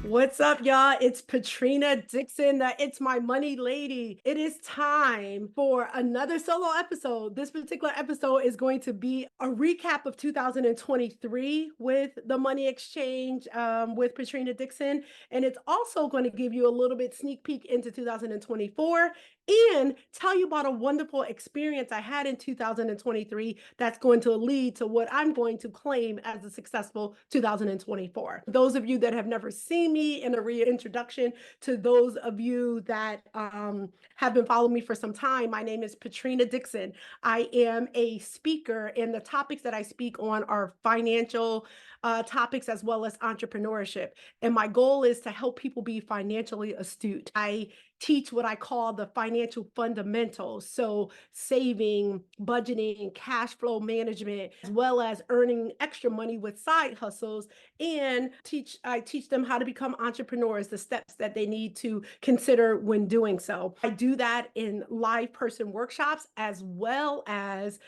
What's up, y'all? It's Patrina Dixon, the It's My Money Lady. It is time for another solo episode. This particular episode is going to be a recap of 2023 with the Money Exchange with Patrina Dixon. And it's also going to give you a little bit sneak peek into 2024 and tell you about a wonderful experience I had in 2023 that's going to lead to what I'm going to claim as a successful 2024. Those of you that have never seen me, in a reintroduction to those of you that have been following me for some time, my name is Patrina Dixon. I am a speaker, and the topics that I speak on are financial topics as well as entrepreneurship. And my goal is to help people be financially astute. I teach what I call the financial fundamentals. So saving, budgeting, cash flow management, as well as earning extra money with side hustles. And I teach them how to become entrepreneurs, the steps that they need to consider when doing so. I do that in live person workshops as well as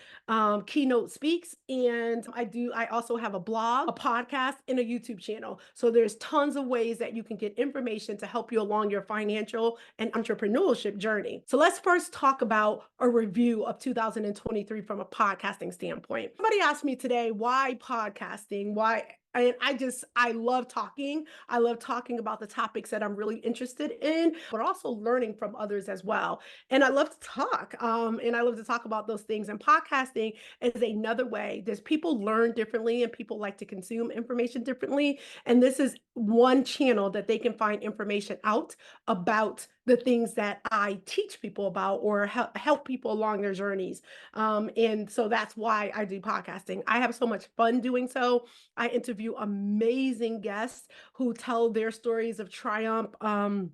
keynote speaks. And I also have a blog, a podcast, and a YouTube channel. So there's tons of ways that you can get information to help you along your financial and entrepreneurship journey. So let's first talk about a review of 2023 from a podcasting standpoint. Somebody asked me today, why podcasting? Why? And I love talking. I love talking about the topics that I'm really interested in, but also learning from others as well. And I love to talk. And I love to talk about those things. And podcasting is another way. There's people learn differently and people like to consume information differently. And this is one channel that they can find information out about the things that I teach people about or help people along their journeys. And so that's why I do podcasting. I have so much fun doing so. I interview amazing guests who tell their stories of triumph in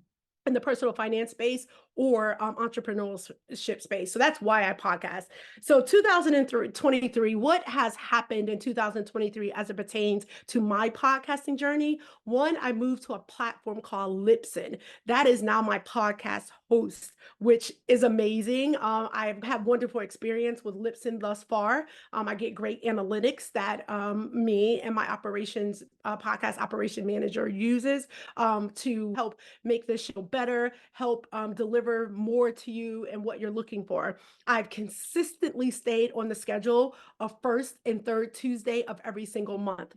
the personal finance space or entrepreneurship space. So that's why I podcast. So 2023, what has happened in 2023 as it pertains to my podcasting journey? One, I moved to a platform called Libsyn. That is now my podcast host, which is amazing. I've had wonderful experience with Libsyn thus far. I get great analytics that me and my podcast operation manager uses to help make this show better, help deliver more to you and what you're looking for. I've consistently stayed on the schedule of first and third Tuesday of every single month.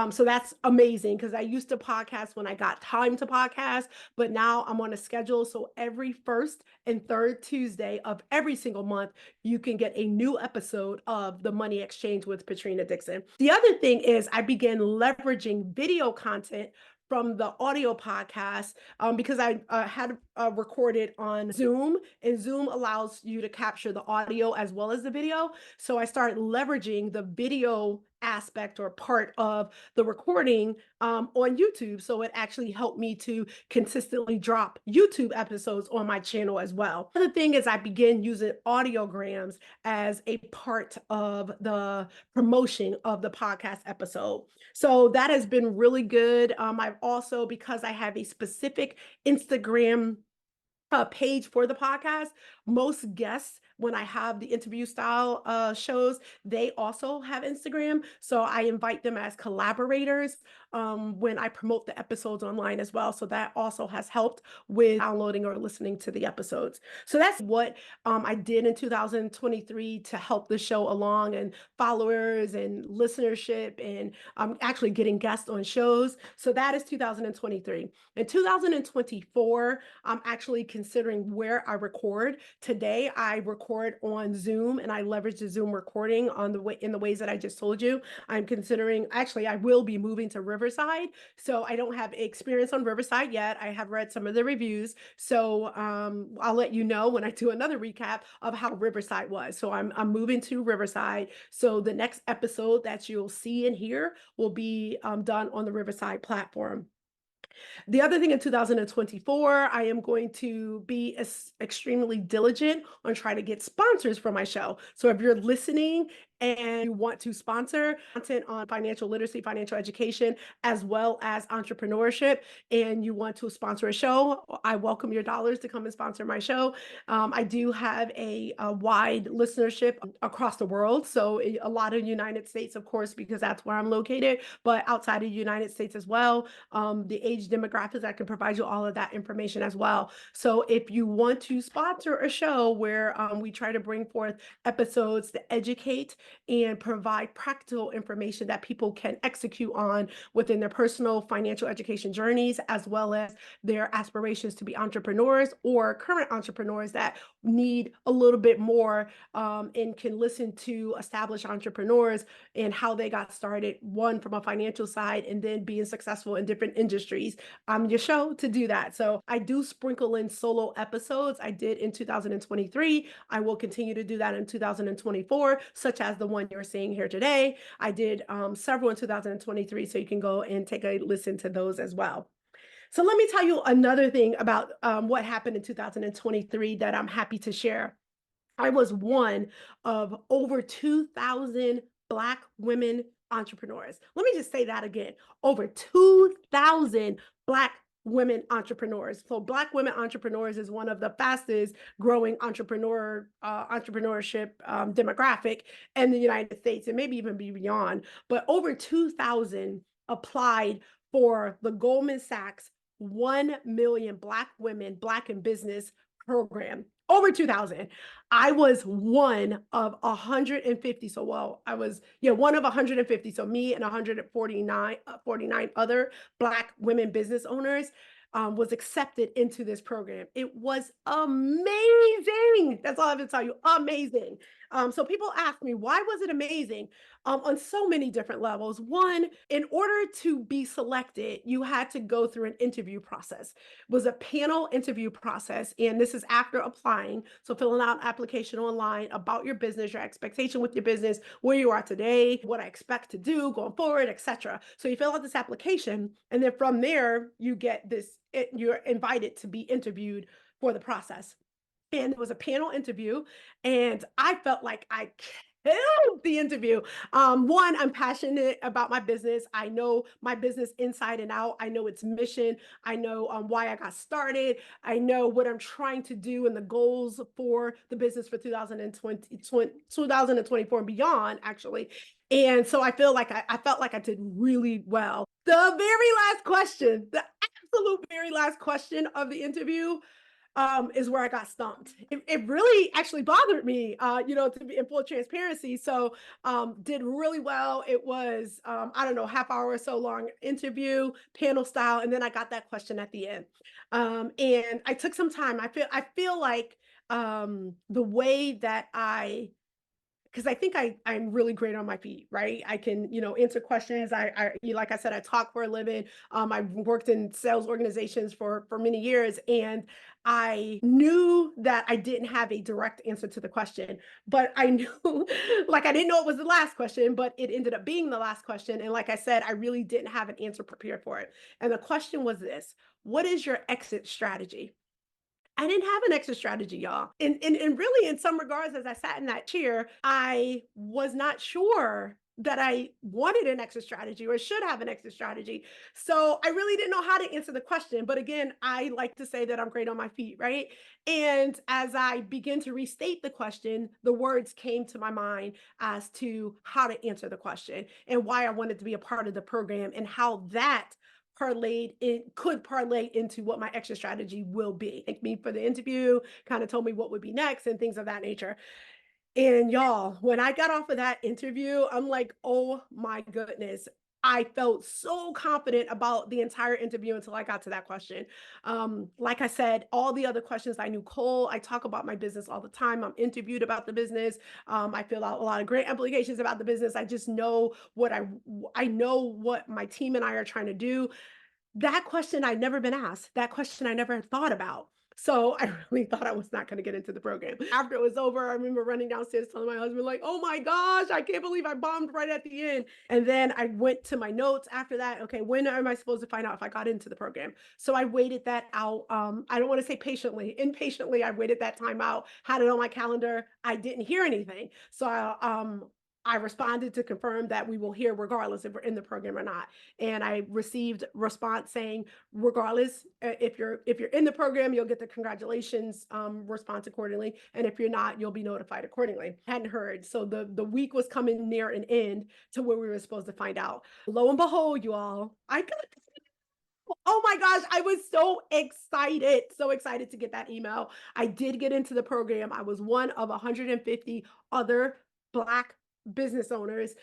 So that's amazing because I used to podcast when I got time to podcast, but now I'm on a schedule. So every first and third Tuesday of every single month, you can get a new episode of the Money Exchange with Patrina Dixon. The other thing is I began leveraging video content from the audio podcast because I had recorded on Zoom, and Zoom allows you to capture the audio as well as the video. So I started leveraging the video aspect or part of the recording on YouTube. So it actually helped me to consistently drop YouTube episodes on my channel as well. The other thing is I began using audiograms as a part of the promotion of the podcast episode. So that has been really good. I've also, because I have a specific Instagram page for the podcast, most guests, when I have the interview style shows, they also have Instagram. So I invite them as collaborators when I promote the episodes online as well. So that also has helped with downloading or listening to the episodes. So that's what I did in 2023 to help the show along, and followers and listenership, and actually getting guests on shows. So that is 2023. In 2024, I'm actually considering where I record. Today, I record on Zoom, and I leverage the Zoom recording in the ways that I just told you. I'm considering, actually, I will be moving to Riverside. So I don't have experience on Riverside yet. I have read some of the reviews. So I'll let you know when I do another recap of how Riverside was. So I'm moving to Riverside. So the next episode that you'll see and hear will be done on the Riverside platform. The other thing in 2024, I am going to be extremely diligent on trying to get sponsors for my show. So if you're listening and you want to sponsor content on financial literacy, financial education, as well as entrepreneurship, and you want to sponsor a show, I welcome your dollars to come and sponsor my show. I do have a wide listenership across the world. So a lot of United States, of course, because that's where I'm located, but outside of the United States as well. The age demographics, I can provide you all of that information as well. So if you want to sponsor a show where we try to bring forth episodes to educate and provide practical information that people can execute on within their personal financial education journeys, as well as their aspirations to be entrepreneurs or current entrepreneurs that need a little bit more and can listen to established entrepreneurs and how they got started, one from a financial side and then being successful in different industries. I'm your show to do that. So I do sprinkle in solo episodes. I did in 2023. I will continue to do that in 2024, such as the one you're seeing here today. I did several in 2023, so you can go and take a listen to those as well. So let me tell you another thing about what happened in 2023 that I'm happy to share. I was one of over 2,000 Black women entrepreneurs. Let me just say that again, over 2,000 Black women entrepreneurs. So Black women entrepreneurs is one of the fastest growing entrepreneurship demographic in the United States and maybe even beyond. But over 2,000 applied for the Goldman Sachs 1 million Black women, Black in business program. Over 2,000. I was one of 150. So, well, I was, one of 150. So me and 149 other Black women business owners was accepted into this program. It was amazing. That's all I have to tell you. Amazing. So people ask me, why was it amazing? On so many different levels. One, in order to be selected, you had to go through an interview process. It was a panel interview process, and this is after applying. So filling out an application online about your business, your expectation with your business, where you are today, what I expect to do going forward, etc. So you fill out this application, and then from there, you get this, you're invited to be interviewed for the process. And it was a panel interview, and I felt like I killed the interview. One, I'm passionate about my business. I know my business inside and out. I know its mission. I know why I got started. I know what I'm trying to do and the goals for the business for 2024 and beyond, actually. And so I felt like I did really well. The very last question, the absolute very last question of the interview is where I got stumped. It really actually bothered me, to be in full transparency. So did really well. It was, I don't know, half hour or so long interview, panel style. And then I got that question at the end. And I took some time. I feel like the way that because I think I'm really great on my feet, right? I can, answer questions. Like I said, I talk for a living. I've worked in sales organizations for many years, and I knew that I didn't have a direct answer to the question, but I knew, like, I didn't know it was the last question, but it ended up being the last question. And like I said, I really didn't have an answer prepared for it. And the question was this: what is your exit strategy? I didn't have an exit strategy, y'all. And really, in some regards, as I sat in that chair, I was not sure that I wanted an exit strategy or should have an exit strategy. So I really didn't know how to answer the question. But again, I like to say that I'm great on my feet, right? And as I begin to restate the question, the words came to my mind as to how to answer the question and why I wanted to be a part of the program and how that could parlay into what my exit strategy will be. Thank me for the interview, kind of told me what would be next and things of that nature. And y'all, when I got off of that interview, I'm like, oh my goodness. I felt so confident about the entire interview until I got to that question. Like I said, all the other questions I knew cold. I talk about my business all the time. I'm interviewed about the business. I fill out a lot of great applications about the business. I just know I know what my team and I are trying to do. That question I'd never been asked. That question I never thought about. So I really thought I was not going to get into the program. After it was over, I remember running downstairs telling my husband, like, oh my gosh, I can't believe I bombed right at the end. And then I went to my notes after that. Okay, when am I supposed to find out if I got into the program? So I waited that out. I don't want to say patiently, impatiently, I waited that time out, had it on my calendar. I didn't hear anything. So I responded to confirm that we will hear regardless if we're in the program or not. And I received response saying, regardless, if you're in the program, you'll get the congratulations response accordingly. And if you're not, you'll be notified accordingly. Hadn't heard. So the week was coming near an end to where we were supposed to find out. Lo and behold, you all, I got, oh my gosh, I was so excited to get that email. I did get into the program. I was one of 150 other Black business owners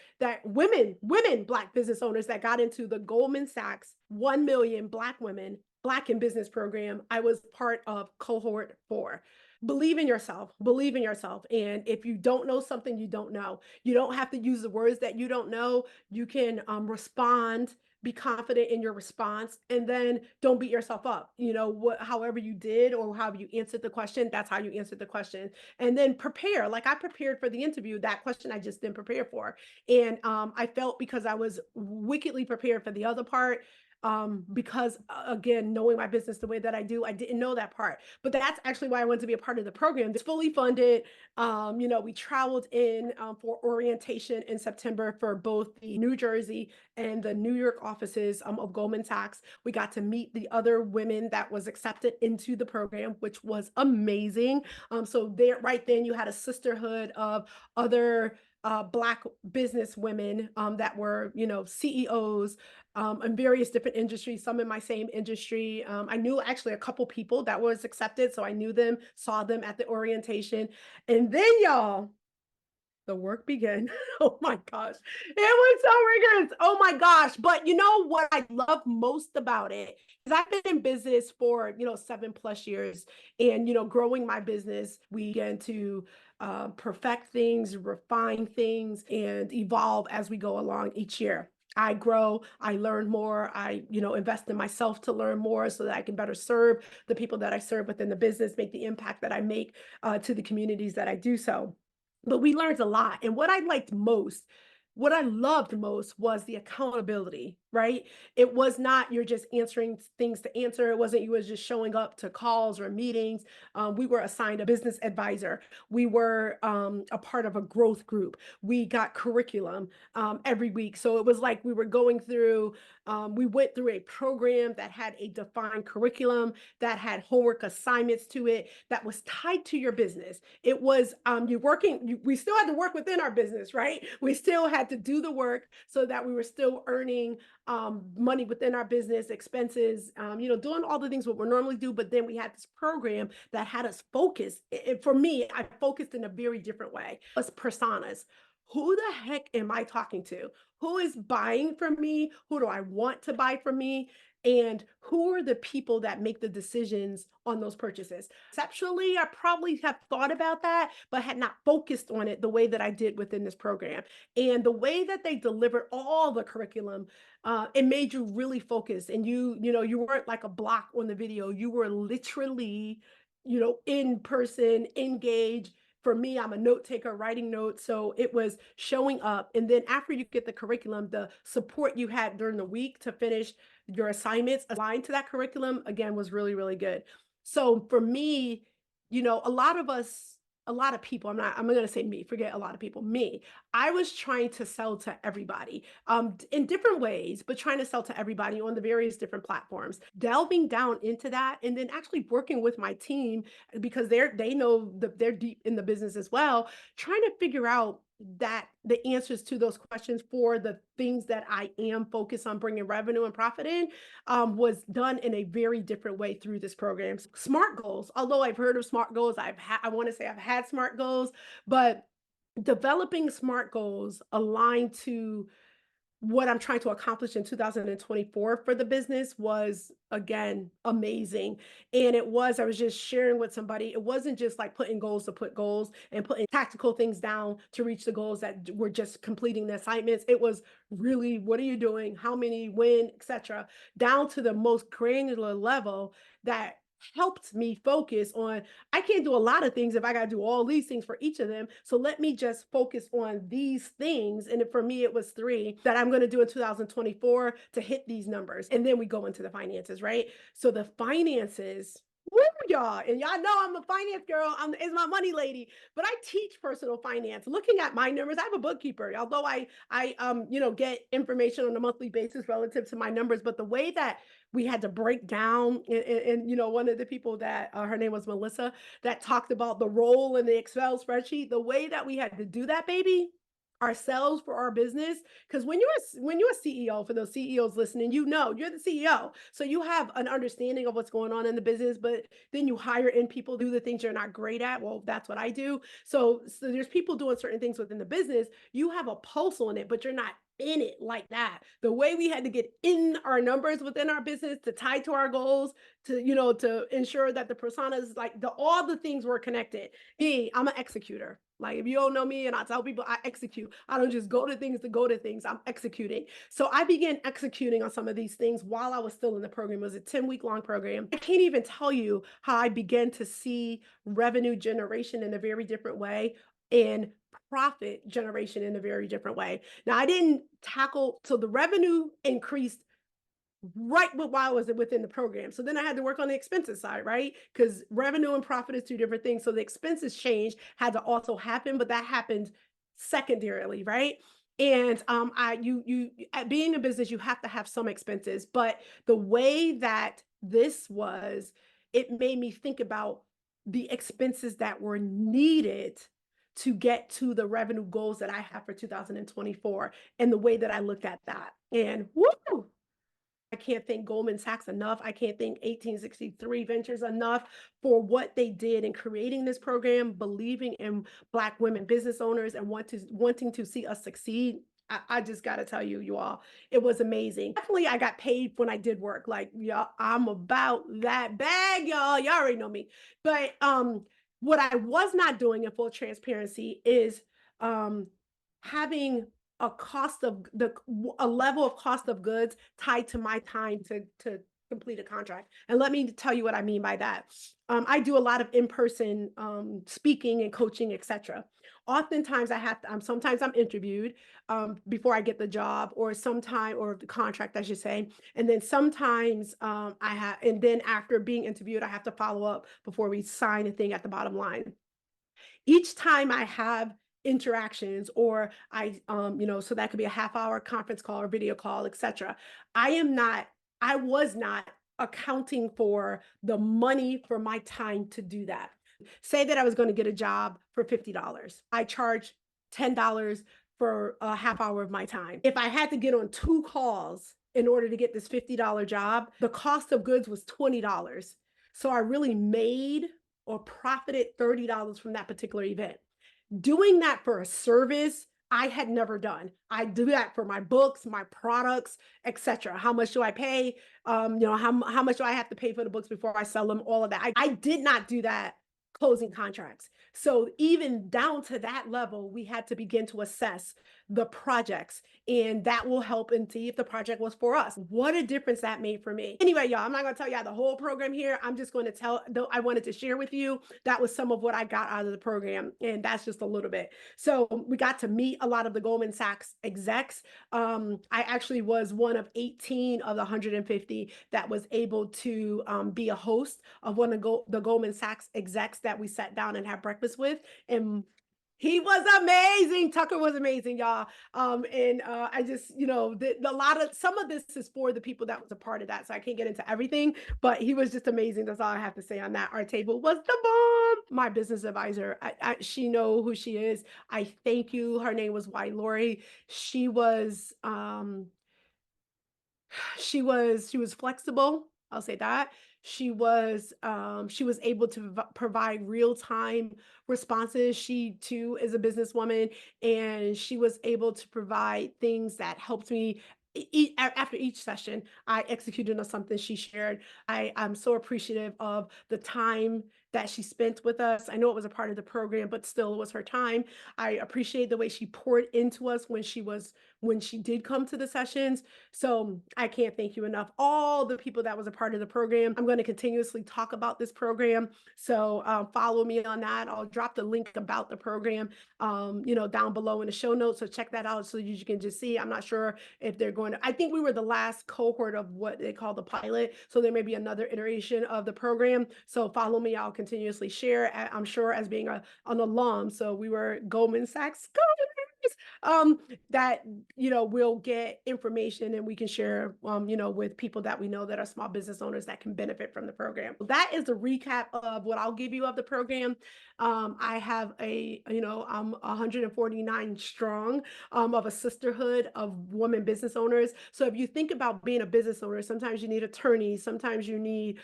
women Black business owners that got into the Goldman Sachs 1 million Black in business program. I was part of cohort 4. Believe in yourself, believe in yourself. And if you don't know something, you don't know. You don't have to use the words that you don't know. You can respond, be confident in your response, and then don't beat yourself up. However you did or however you answered the question, that's how you answered the question. And then prepare. Like I prepared for the interview, that question I just didn't prepare for. And I felt, because I was wickedly prepared for the other part, because again, knowing my business the way that I do, I didn't know that part. But that's actually why I wanted to be a part of the program. It's fully funded. We traveled in for orientation in September for both the New Jersey and the New York offices of Goldman Sachs. We got to meet the other women that was accepted into the program, which was amazing. So there, right then, you had a sisterhood of other Black business women that were, CEOs in various different industries, some in my same industry. I knew actually a couple people that was accepted, so I knew them, saw them at the orientation. And then, y'all, the work began. Oh my gosh. It was so rigorous. Oh my gosh. But you know what I love most about it? Because I've been in business for, 7+ years, and, growing my business, we began to perfect things, refine things, and evolve as we go along each year. I grow, I learn more, I, invest in myself to learn more so that I can better serve the people that I serve within the business, make the impact that I make to the communities that I do so. But we learned a lot. And what I loved most was the accountability, right? It was not you're just answering things to answer. It wasn't you was just showing up to calls or meetings. We were assigned a business advisor. We were a part of a growth group. We got curriculum every week. So it was like we went through a program that had a defined curriculum, that had homework assignments to it, that was tied to your business. It was we still had to work within our business, right? We still had to do the work so that we were still earning money within our business, expenses, doing all the things what we normally do. But then we had this program that had us focus. For me, I focused in a very different way. As personas. Who the heck am I talking to? Who is buying from me? Who do I want to buy from me? And who are the people that make the decisions on those purchases? Conceptually, I probably have thought about that, but had not focused on it the way that I did within this program. And the way that they delivered all the curriculum, it made you really focus. And you weren't like a block on the video. You were literally, in person, engaged. For me, I'm a note taker, writing notes. So it was showing up. And then after you get the curriculum, the support you had during the week to finish your assignments aligned to that curriculum, again, was really, really good. So for me, a lot of people, I'm going to say me, forget a lot of people, me, I was trying to sell to everybody in different ways, but trying to sell to everybody on the various different platforms, delving down into that, and then actually working with my team, because they know they're deep in the business as well, trying to figure out that the answers to those questions for the things that I am focused on bringing revenue and profit in was done in a very different way through this program. SMART goals, although I've heard of SMART goals, I want to say I've had SMART goals, but developing SMART goals aligned to what I'm trying to accomplish in 2024 for the business was, again, amazing. And I was just sharing with somebody, it wasn't just like putting goals to put goals and putting tactical things down to reach the goals that were just completing the assignments. It was really, what are you doing? How many, when, etc., down to the most granular level that helped me focus on, I can't do a lot of things if I got to do all these things for each of them. So let me just focus on these things. And for me, it was 3 that I'm going to do in 2024 to hit these numbers. And then we go into the finances, right? So the finances, y'all. And y'all know I'm a finance girl. Is my money lady. But I teach personal finance. Looking at my numbers, I have a bookkeeper. Although I get information on a monthly basis relative to my numbers, but the way that we had to break down, and one of the people that her name was Melissa, that talked about the role in the Excel spreadsheet, the way that we had to do that, baby, ourselves for our business. Because when you're a CEO, for those CEOs listening, you're the CEO, so you have an understanding of what's going on in the business, but then you hire in people to do the things you're not great at. Well, that's what I do. So there's people doing certain things within the business. You have a pulse on it, but you're not in it like that. The way we had to get in our numbers within our business to tie to our goals, to ensure that the personas, like all the things were connected. Me, I'm an executor. Like, if you don't know me, and I tell people I execute, I don't just go to things to go to things. I'm executing. So I began executing on some of these things while I was still in the program. It was a 10-week long program. I can't even tell you how I began to see revenue generation in a very different way, and profit generation in a very different way. Now, I didn't tackle, so the revenue increased right while I was within the program. So then I had to work on the expenses side, right? Because revenue and profit is two different things. So the expenses change had to also happen, but that happened secondarily, right? And being a business, you have to have some expenses, but the way that this was, it made me think about the expenses that were needed to get to the revenue goals that I have for 2024, and the way that I looked at that. And woo, I can't thank Goldman Sachs enough. I can't thank 1863 Ventures enough for what they did in creating this program, believing in Black women business owners, and wanting to see us succeed. I just got to tell you, you all, it was amazing. Definitely, I got paid when I did work. Like, y'all, I'm about that bag, y'all. Y'all already know me. But what I was not doing, in full transparency, is um, having a level of cost of goods tied to my time to complete a contract. And let me tell you what I mean by that. I do a lot of in-person speaking and coaching, etc. Oftentimes I have to, sometimes I'm interviewed before I get the job, or the contract, I should say. And then sometimes and then after being interviewed, I have to follow up before we sign a thing at the bottom line. Each time I have interactions, or so that could be a half-hour conference call or video call, etc. I was not accounting for the money for my time to do that. Say that I was going to get a job for $50. I charge $10 for a half hour of my time. If I had to get on 2 calls in order to get this $50 job, the cost of goods was $20. So I really made or profited $30 from that particular event. Doing that for a service I had never done. I do that for my books, my products, etc. How much do I pay? How much do I have to pay for the books before I sell them? All of that. I did not do that closing contracts. So even down to that level, we had to begin to assess the projects, and that will help and see if the project was for us. What a difference that made for me. Anyway, y'all, I'm not going to tell y'all the whole program here. I'm just going to I wanted to share with you, that was some of what I got out of the program, and that's just a little bit. So we got to meet a lot of the Goldman Sachs execs. I actually was one of 18 of the 150 that was able to be a host of one of the Goldman Sachs execs that we sat down and had breakfast with. And he was amazing. Tucker was amazing, y'all. I just, some of this is for the people that was a part of that. So I can't get into everything, but he was just amazing. That's all I have to say on that. Our table was the bomb. My business advisor, she know who she is. I thank you. Her name was Y. Lori. She was flexible. I'll say that. She was able to provide real-time responses. She too is a businesswoman, and she was able to provide things that helped me. After each session, I executed on something she shared. I'm so appreciative of the time that she spent with us. I know it was a part of the program, but still it was her time. I appreciate the way she poured into us when she did come to the sessions. So I can't thank you enough. All the people that was a part of the program. I'm going to continuously talk about this program. So follow me on that. I'll drop the link about the program, down below in the show notes. So check that out so you can just see. I'm not sure if they're going to, I think we were the last cohort of what they call the pilot. So there may be another iteration of the program. So follow me. I'll continuously share, I'm sure, as being an alum. So we were Goldman Sachs that we'll get information and we can share with people that we know that are small business owners that can benefit from the program. That is a recap of what I'll give you of the program. I have I'm 149 strong of a sisterhood of women business owners. So if you think about being a business owner, sometimes you need attorneys, sometimes you need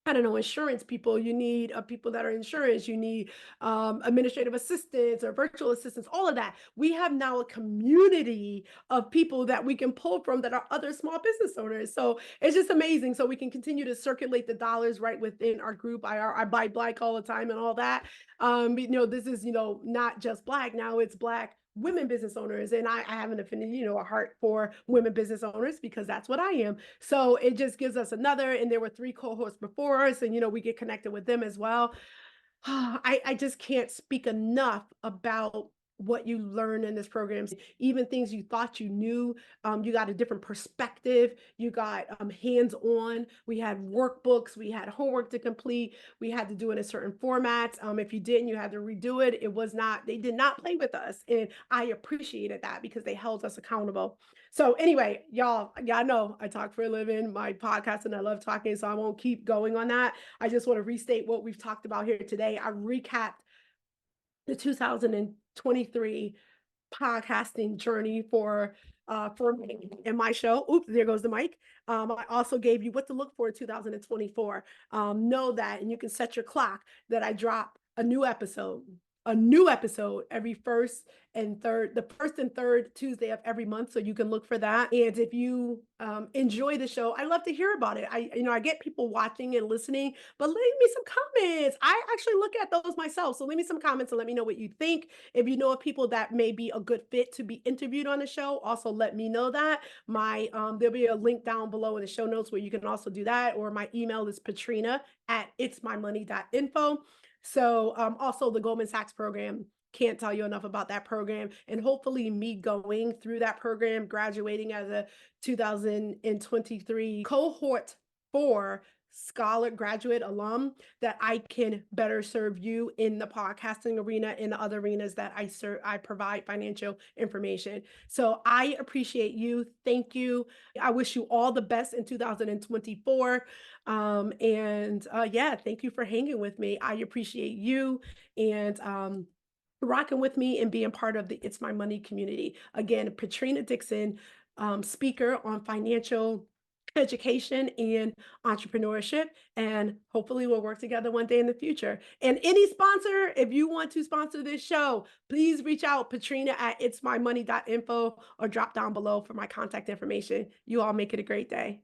I don't know, insurance people, you need people that are insurance, you need administrative assistants or virtual assistants, all of that. We have now a community of people that we can pull from that are other small business owners. So it's just amazing. So we can continue to circulate the dollars right within our group. I buy Black all the time and all that. This is, not just Black now, it's Black women business owners. And I have an affinity, a heart for women business owners because that's what I am. So it just gives us another, and there were 3 cohorts before us, and, we get connected with them as well. I just can't speak enough about what you learn in this program. Even things you thought you knew, you got a different perspective. You got hands-on. We had workbooks. We had homework to complete. We had to do it in certain formats. If you didn't, you had to redo it. They did not play with us. And I appreciated that because they held us accountable. So anyway, y'all know I talk for a living, my podcast, and I love talking, so I won't keep going on that. I just want to restate what we've talked about here today. I recapped the 2023 podcasting journey for me and my show. Oops, there goes the mic. I also gave you what to look for in 2024. Know that, and you can set your clock that I drop a new episode every the first and third Tuesday of every month. So you can look for that. And if you enjoy the show, I love to hear about it. I get people watching and listening, but leave me some comments. I actually look at those myself. So leave me some comments and let me know what you think. If you know of people that may be a good fit to be interviewed on the show, also let me know that. There'll be a link down below in the show notes where you can also do that. Or my email is patrina@itsmymoney.info. So also the Goldman Sachs program, can't tell you enough about that program. And hopefully me going through that program, graduating as a 2023 cohort 4 scholar graduate alum, that I can better serve you in the podcasting arena, in the other arenas that I provide financial information. So I appreciate you. Thank you. I wish you all the best in 2024. Thank you for hanging with me. I appreciate you and rocking with me and being part of the It's My Money community. Again, Patrina Dixon, speaker on financial education and entrepreneurship, and hopefully we'll work together one day in the future. And any sponsor, if you want to sponsor this show, please reach out, Patrina@itsmymoney.info, or drop down below for my contact information. You all make it a great day.